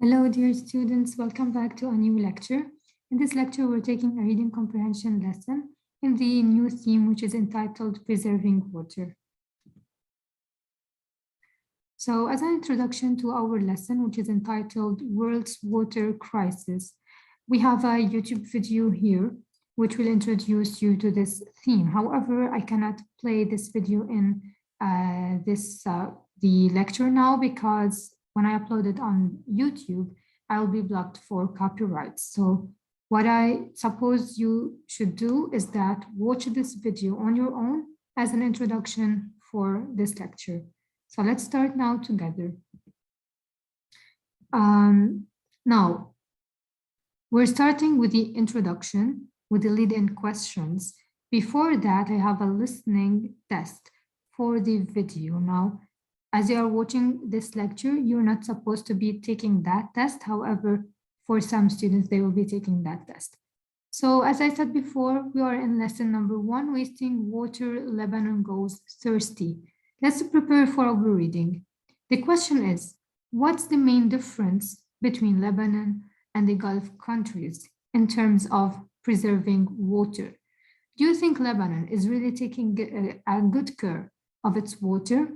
Hello, dear students. Welcome back to a new lecture. In this lecture, we're taking a reading comprehension lesson in the new theme, which is entitled Preserving Water. So as an introduction to our lesson, which is entitled World's Water Crisis, we have a YouTube video here, which will introduce you to this theme. However, I cannot play this video in the lecture now because when I upload it on YouTube, I'll be blocked for copyright. So what I suppose you should do is that watch this video on your own as an introduction for this lecture. So let's start now together. Now, we're starting with the introduction with the lead-in questions. Before that, I have a listening test for the video. Now, as you are watching this lecture, you're not supposed to be taking that test. However, for some students, they will be taking that test. So as I said before, we are in lesson number 1, wasting water, Lebanon goes thirsty. Let's prepare for our reading. The question is, what's the main difference between Lebanon and the Gulf countries in terms of preserving water? Do you think Lebanon is really taking a good care of its water?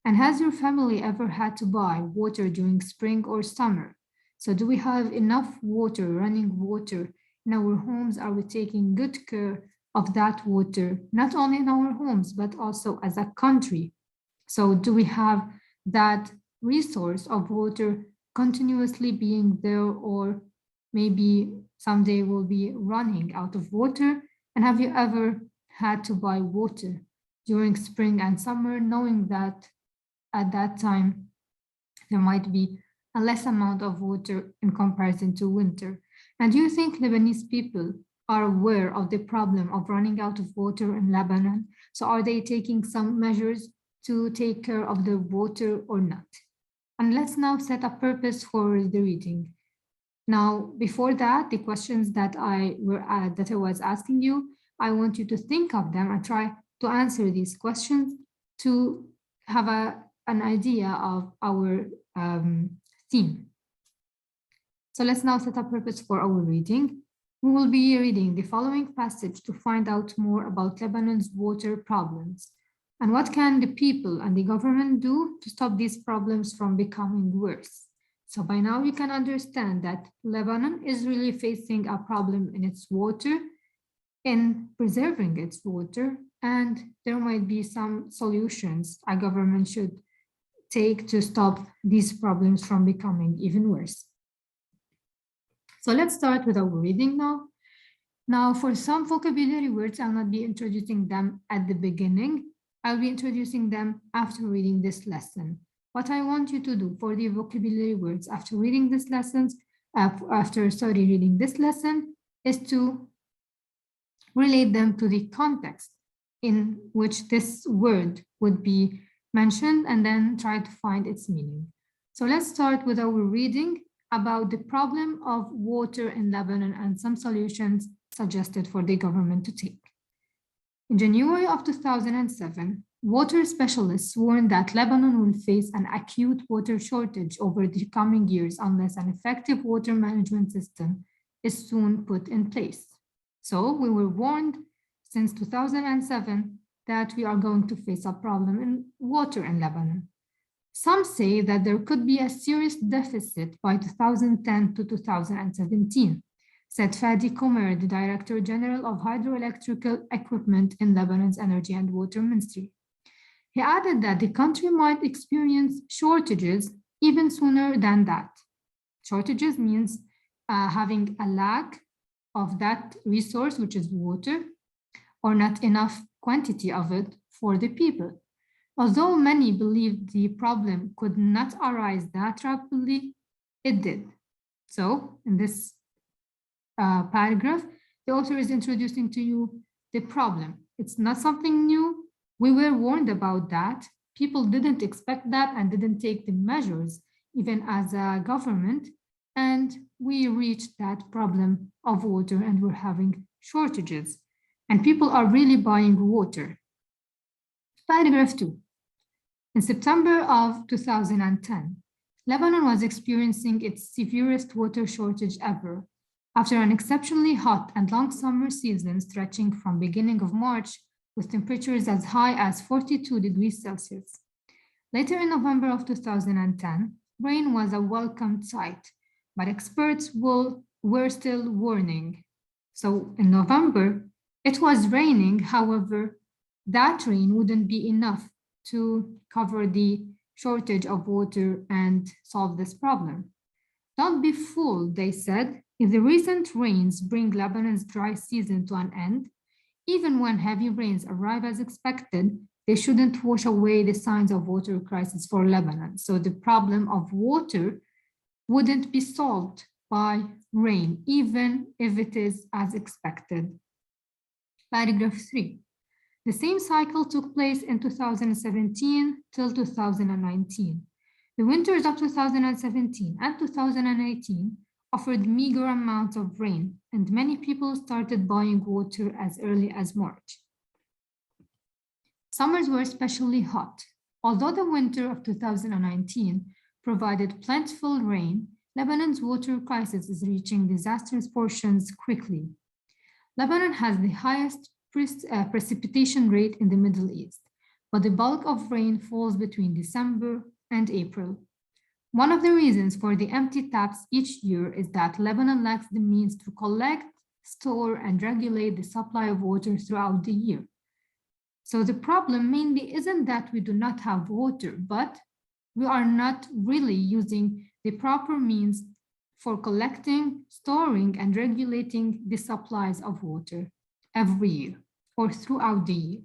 And has your family ever had to buy water during spring or summer? So do we have enough water, running water in our homes? Are we taking good care of that water, not only in our homes, but also as a country? So do we have that resource of water continuously being there, or maybe someday we'll be running out of water? And have you ever had to buy water during spring and summer, knowing that at that time there might be a less amount of water in comparison to winter? And do you think Lebanese people are aware of the problem of running out of water in Lebanon? So are they taking some measures to take care of the water or not? And let's now set a purpose for the reading. Now, before that, the questions that I was asking you, I want you to think of them and try to answer these questions to have an idea of our theme. So let's now set a purpose for our reading. We will be reading the following passage to find out more about Lebanon's water problems. And what can the people and the government do to stop these problems from becoming worse? So by now you can understand that Lebanon is really facing a problem in its water, in preserving its water, and there might be some solutions a government should take to stop these problems from becoming even worse. So let's start with our reading now. Now, for some vocabulary words, I'll not be introducing them at the beginning. I'll be introducing them after reading this lesson. What I want you to do for the vocabulary words after reading this lesson is to relate them to the context in which this word would be mentioned and then try to find its meaning. So let's start with our reading about the problem of water in Lebanon and some solutions suggested for the government to take. In January of 2007, water specialists warned that Lebanon will face an acute water shortage over the coming years unless an effective water management system is soon put in place. So we were warned since 2007 that we are going to face a problem in water in Lebanon. Some say that there could be a serious deficit by 2010 to 2017, said Fadi Komer, the Director General of Hydroelectrical Equipment in Lebanon's Energy and Water Ministry. He added that the country might experience shortages even sooner than that. Shortages means having a lack of that resource, which is water, or not enough quantity of it for the people. Although many believed the problem could not arise that rapidly, it did. So in this paragraph, the author is introducing to you the problem. It's not something new. We were warned about that. People didn't expect that and didn't take the measures, even as a government. And we reached that problem of water and we're having shortages. And people are really buying water. Paragraph 2. In September of 2010, Lebanon was experiencing its severest water shortage ever. After an exceptionally hot and long summer season stretching from beginning of March with temperatures as high as 42 degrees Celsius. Later in November of 2010, rain was a welcome sight, but experts were still warning. So in November, it was raining. However, that rain wouldn't be enough to cover the shortage of water and solve this problem. Don't be fooled, they said. If the recent rains bring Lebanon's dry season to an end, even when heavy rains arrive as expected, they shouldn't wash away the signs of water crisis for Lebanon. So the problem of water wouldn't be solved by rain, even if it is as expected. Paragraph 3. The same cycle took place in 2017 till 2019. The winters of 2017 and 2018 offered meager amounts of rain, and many people started buying water as early as March. Summers were especially hot. Although the winter of 2019 provided plentiful rain, Lebanon's water crisis is reaching disastrous portions quickly. Lebanon has the highest precipitation rate in the Middle East, but the bulk of rain falls between December and April. One of the reasons for the empty taps each year is that Lebanon lacks the means to collect, store, and regulate the supply of water throughout the year. So the problem mainly isn't that we do not have water, but we are not really using the proper means for collecting, storing, and regulating the supplies of water every year or throughout the year.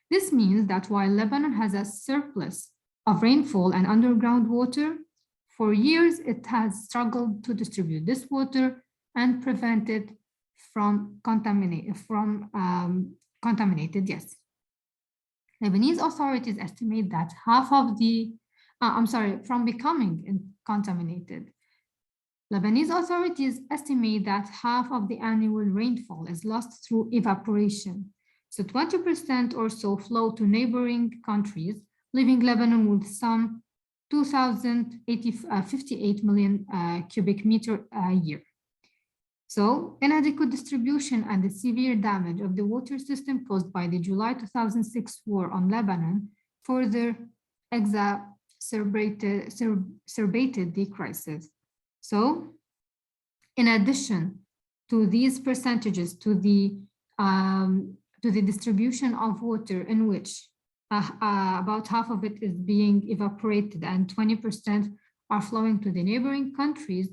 This means that while Lebanon has a surplus of rainfall and underground water, for years it has struggled to distribute this water and prevent it from contaminated. Lebanese authorities estimate that half of the, from becoming contaminated. Lebanese authorities estimate that half of the annual rainfall is lost through evaporation. So 20% or so flow to neighboring countries, leaving Lebanon with some 2,058 million cubic meter a year. So inadequate distribution and the severe damage of the water system caused by the July 2006 war on Lebanon further exacerbated the crisis. So in addition to these percentages, to the distribution of water in which about half of it is being evaporated and 20% are flowing to the neighboring countries,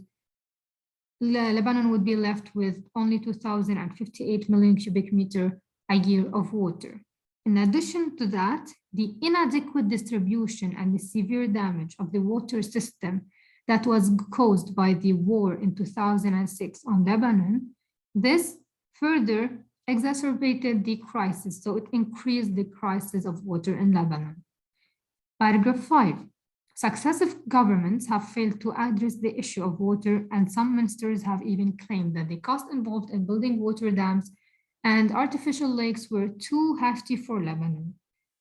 Lebanon would be left with only 2,058 million cubic meter a year of water. In addition to that, the inadequate distribution and the severe damage of the water system that was caused by the war in 2006 on Lebanon, this further exacerbated the crisis, so it increased the crisis of water in Lebanon. Paragraph 5. Successive governments have failed to address the issue of water, and some ministers have even claimed that the cost involved in building water dams and artificial lakes were too hefty for Lebanon.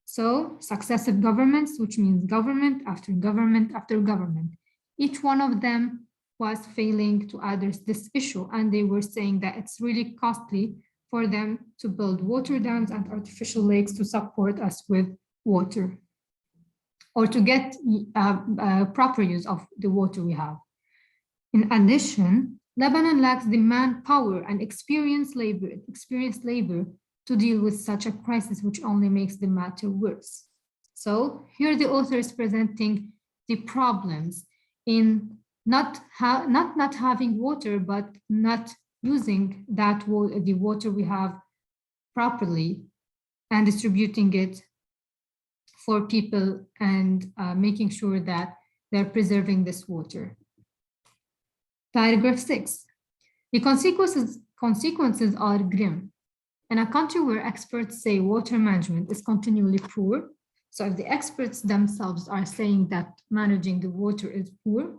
So successive governments, which means government after government after government, each one of them was failing to address this issue, and they were saying that it's really costly for them to build water dams and artificial lakes to support us with water, or to get proper use of the water we have. In addition, Lebanon lacks the manpower and experienced labor to deal with such a crisis, which only makes the matter worse. So here the author is presenting the problems in not having water, but not using the water we have properly and distributing it for people and making sure that they're preserving this water. Paragraph 6. The consequences are grim. In a country where experts say water management is continually poor, so if the experts themselves are saying that managing the water is poor,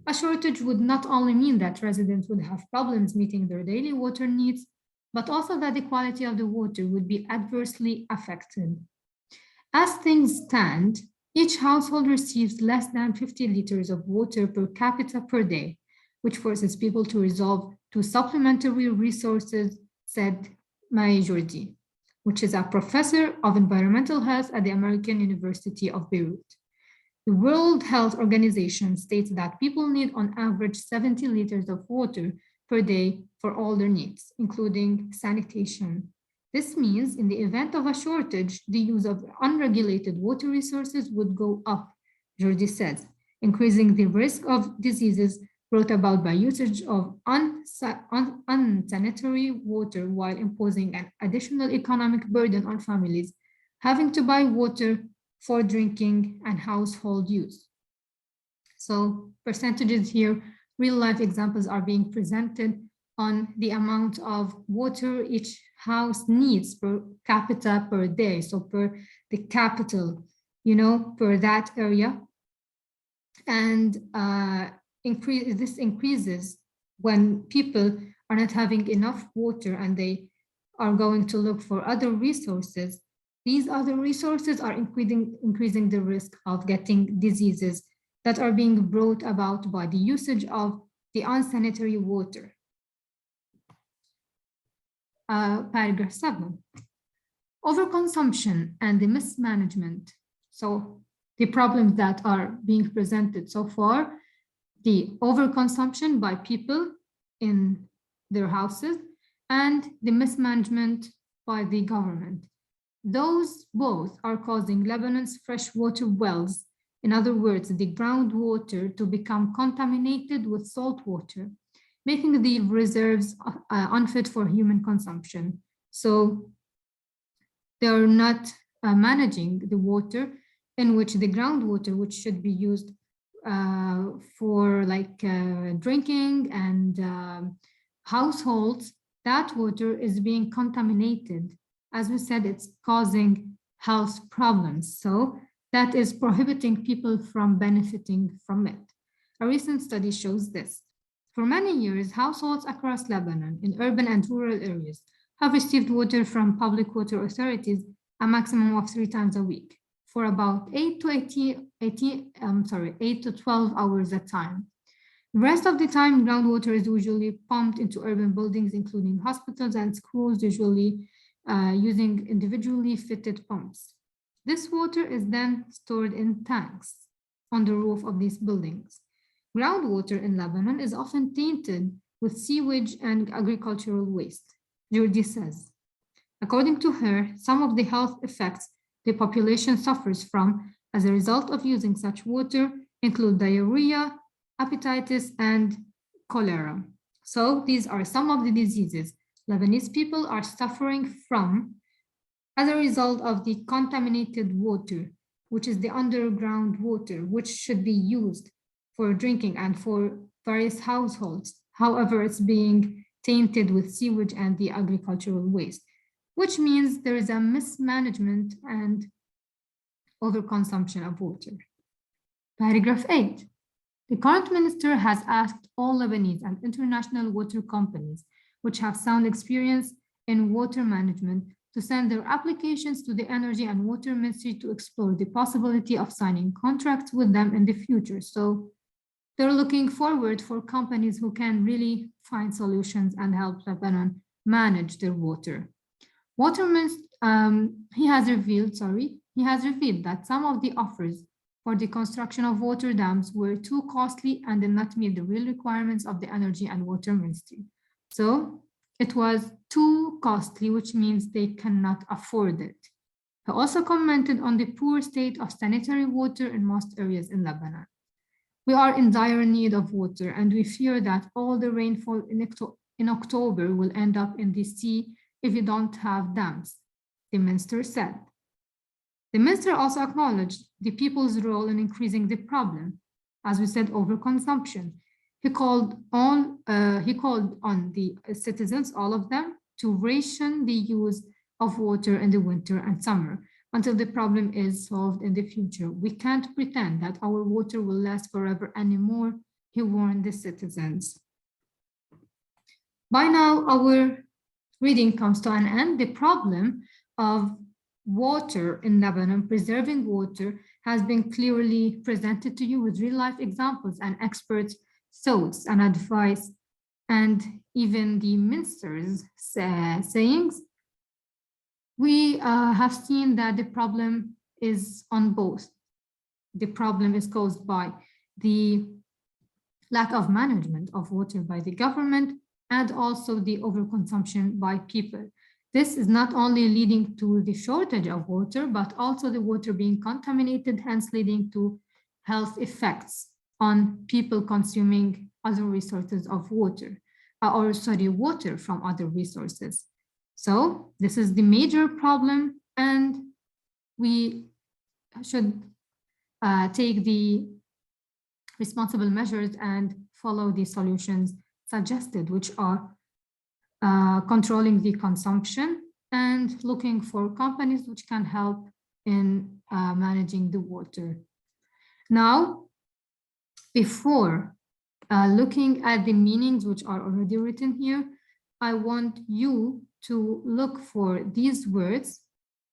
a shortage would not only mean that residents would have problems meeting their daily water needs, but also that the quality of the water would be adversely affected. As things stand, Each household receives less than 50 liters of water per capita per day, which forces people to resort to supplementary resources, said Majordi, which is a professor of environmental health at the American University of Beirut. The World Health Organization states that people need on average 70 liters of water per day for all their needs, including sanitation. This means in the event of a shortage, the use of unregulated water resources would go up, Jordi says, increasing the risk of diseases brought about by usage of unsanitary water while imposing an additional economic burden on families having to buy water for drinking and household use. So percentages here, real life examples are being presented on the amount of water each house needs per capita per day. So per the capital, per that area. And this increases when people are not having enough water and they are going to look for other resources. These other resources are increasing the risk of getting diseases that are being brought about by the usage of the unsanitary water. Paragraph 7. Overconsumption and the mismanagement. So the problems that are being presented so far, the overconsumption by people in their houses and the mismanagement by the government. Those both are causing Lebanon's freshwater wells, in other words, the groundwater, to become contaminated with salt water, making the reserves unfit for human consumption. So they are not managing the water in which the groundwater, which should be used for drinking and households, that water is being contaminated. As we said, it's causing health problems. So that is prohibiting people from benefiting from it. A recent study shows this. For many years, households across Lebanon in urban and rural areas have received water from public water authorities a maximum of 3 times a week for about 8 to 12 hours at a time. The rest of the time, groundwater is usually pumped into urban buildings, including hospitals and schools, usually using individually fitted pumps. This water is then stored in tanks on the roof of these buildings. Groundwater in Lebanon is often tainted with sewage and agricultural waste, Jordi says. According to her, some of the health effects the population suffers from as a result of using such water include diarrhea, hepatitis, and cholera. So these are some of the diseases Lebanese people are suffering from as a result of the contaminated water, which is the underground water, which should be used for drinking and for various households. However, it's being tainted with sewage and the agricultural waste, which means there is a mismanagement and overconsumption of water. Paragraph 8. The current minister has asked all Lebanese and international water companies which have sound experience in water management to send their applications to the Energy and Water Ministry to explore the possibility of signing contracts with them in the future. So they're looking forward for companies who can really find solutions and help Lebanon manage their water. He has revealed that some of the offers for the construction of water dams were too costly and did not meet the real requirements of the Energy and Water Ministry. So it was too costly, which means they cannot afford it. He also commented on the poor state of sanitary water in most areas in Lebanon. We are in dire need of water, and we fear that all the rainfall in October will end up in the sea if we don't have dams, the minister said. The minister also acknowledged the people's role in increasing the problem, as we said, overconsumption. He called on the citizens, all of them, to ration the use of water in the winter and summer until the problem is solved in the future. We can't pretend that our water will last forever anymore, he warned the citizens. By now, our reading comes to an end. The problem of water in Lebanon, preserving water, has been clearly presented to you with real-life examples and experts' thoughts and advice, and even the minister's sayings. We have seen that the problem is on both. The problem is caused by the lack of management of water by the government and also the overconsumption by people. This is not only leading to the shortage of water, but also the water being contaminated, hence leading to health effects on people consuming other resources of water, water from other resources. So this is the major problem, and we should take the responsible measures and follow the solutions suggested, which are controlling the consumption and looking for companies which can help in managing the water. Now, before looking at the meanings which are already written here, I want you to look for these words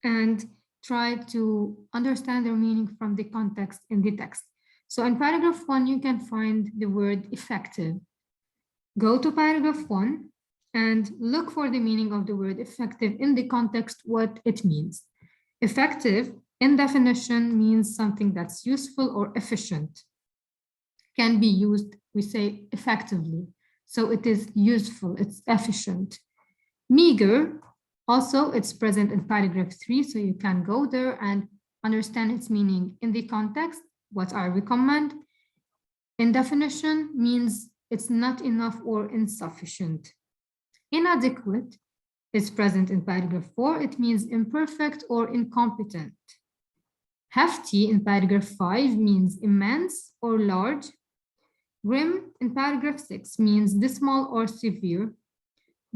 and try to understand their meaning from the context in the text. So in paragraph 1, you can find the word effective. Go to paragraph 1 and look for the meaning of the word effective in the context, what it means. Effective, in definition, means something that's useful or efficient. Can be used, we say, effectively. So it is useful, it's efficient. Meager, also, it's present in paragraph 3, so you can go there and understand its meaning in the context, what I recommend. In definition means it's not enough or insufficient. Inadequate is present in paragraph 4. It means imperfect or incompetent. Hefty in paragraph 5 means immense or large. Grim in paragraph 6 means dismal or severe.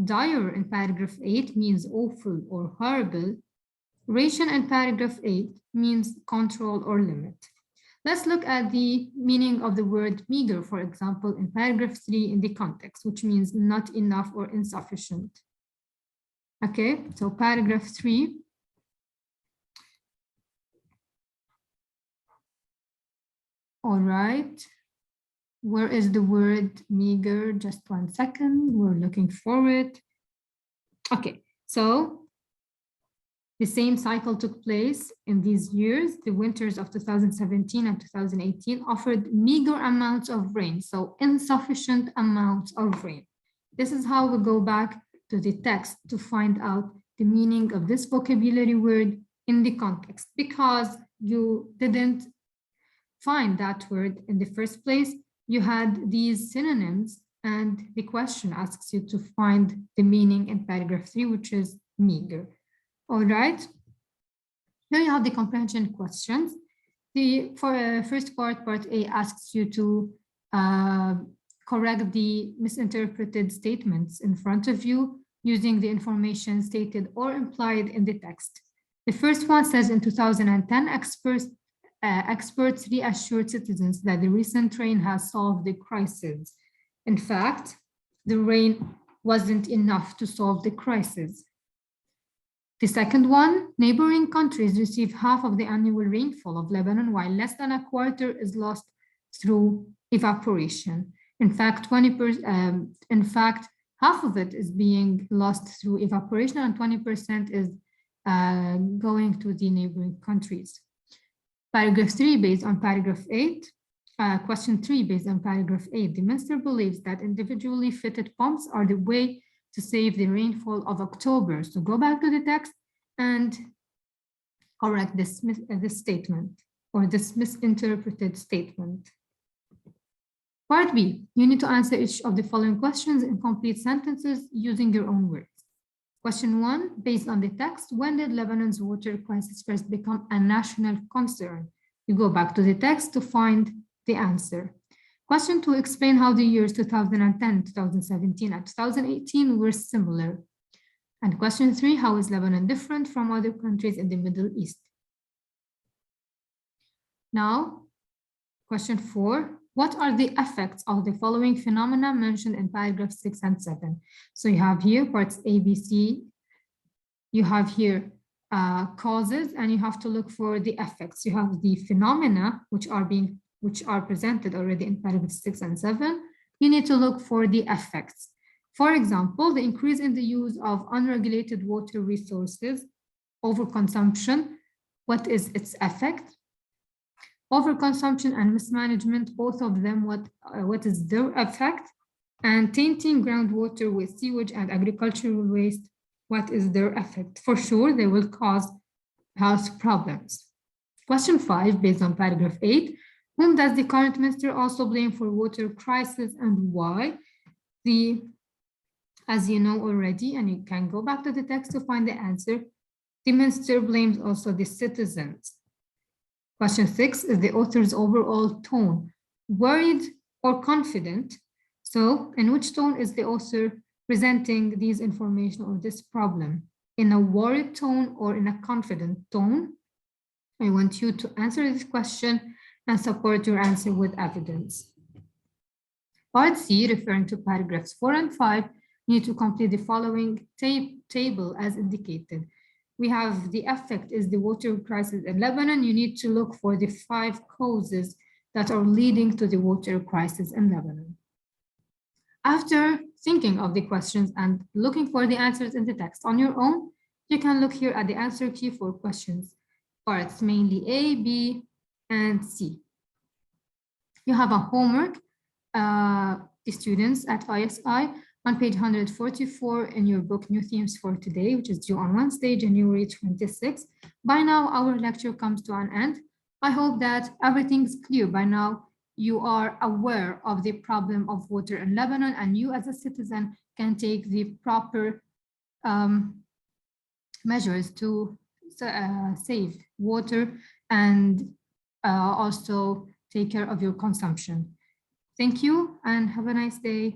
Dire in paragraph 8 means awful or horrible. Ration in paragraph 8 means control or limit. Let's look at the meaning of the word meager, for example, in paragraph 3 in the context, which means not enough or insufficient. Okay, so paragraph 3. All right. Where is the word meager? Just 1 second. We're looking for it. Okay, so the same cycle took place in these years. The winters of 2017 and 2018 offered meager amounts of rain, so insufficient amounts of rain. This is how we go back to the text to find out the meaning of this vocabulary word in the context, because you didn't find that word in the first place. You had these synonyms, and the question asks you to find the meaning in paragraph 3, which is meager. All right. Here you have the comprehension questions. The first part, part A, asks you to correct the misinterpreted statements in front of you using the information stated or implied in the text. The first one says in 2010, experts reassured citizens that the recent rain has solved the crisis. In fact, the rain wasn't enough to solve the crisis. The second one, neighboring countries receive half of the annual rainfall of Lebanon, while less than a quarter is lost through evaporation. In fact, half of it is being lost through evaporation, and 20% is going to the neighboring countries. Paragraph 3, based on paragraph 8, question 3, based on paragraph 8, the minister believes that individually fitted pumps are the way to save the rainfall of October. So go back to the text and correct this statement, or this misinterpreted statement. Part B, you need to answer each of the following questions in complete sentences using your own words. Question 1, based on the text, when did Lebanon's water crisis first become a national concern? You go back to the text to find the answer. Question 2, explain how the years 2010, 2017, and 2018 were similar. And question 3, how is Lebanon different from other countries in the Middle East? Now, question 4, what are the effects of the following phenomena mentioned in paragraphs 6 and 7? So you have here parts A, B, C. You have here causes, and you have to look for the effects. You have the phenomena which are presented already in paragraph 6 and 7. You need to look for the effects. For example, the increase in the use of unregulated water resources, overconsumption, what is its effect? Overconsumption and mismanagement, both of them, what is their effect? And tainting groundwater with sewage and agricultural waste, what is their effect? For sure, they will cause health problems. Question 5, based on paragraph 8, whom does the current minister also blame for water crisis and why? As you know already, and you can go back to the text to find the answer, the minister blames also the citizens. Question 6 is the author's overall tone, worried or confident? So in which tone is the author presenting these information or this problem? In a worried tone or in a confident tone? I want you to answer this question and support your answer with evidence. Part C, referring to paragraphs 4 and 5, you need to complete the following table as indicated. We have the effect is the water crisis in Lebanon. You need to look for the 5 causes that are leading to the water crisis in Lebanon. After thinking of the questions and looking for the answers in the text on your own, you can look here at the answer key for questions, parts mainly A, B, and C. You have a homework, the students at ISI, on page 144 in your book, New Themes for Today, which is due on Wednesday, January 26th. By now, our lecture comes to an end. I hope that everything's clear by now. You are aware of the problem of water in Lebanon, and you as a citizen can take the proper measures to save water and also take care of your consumption. Thank you and have a nice day.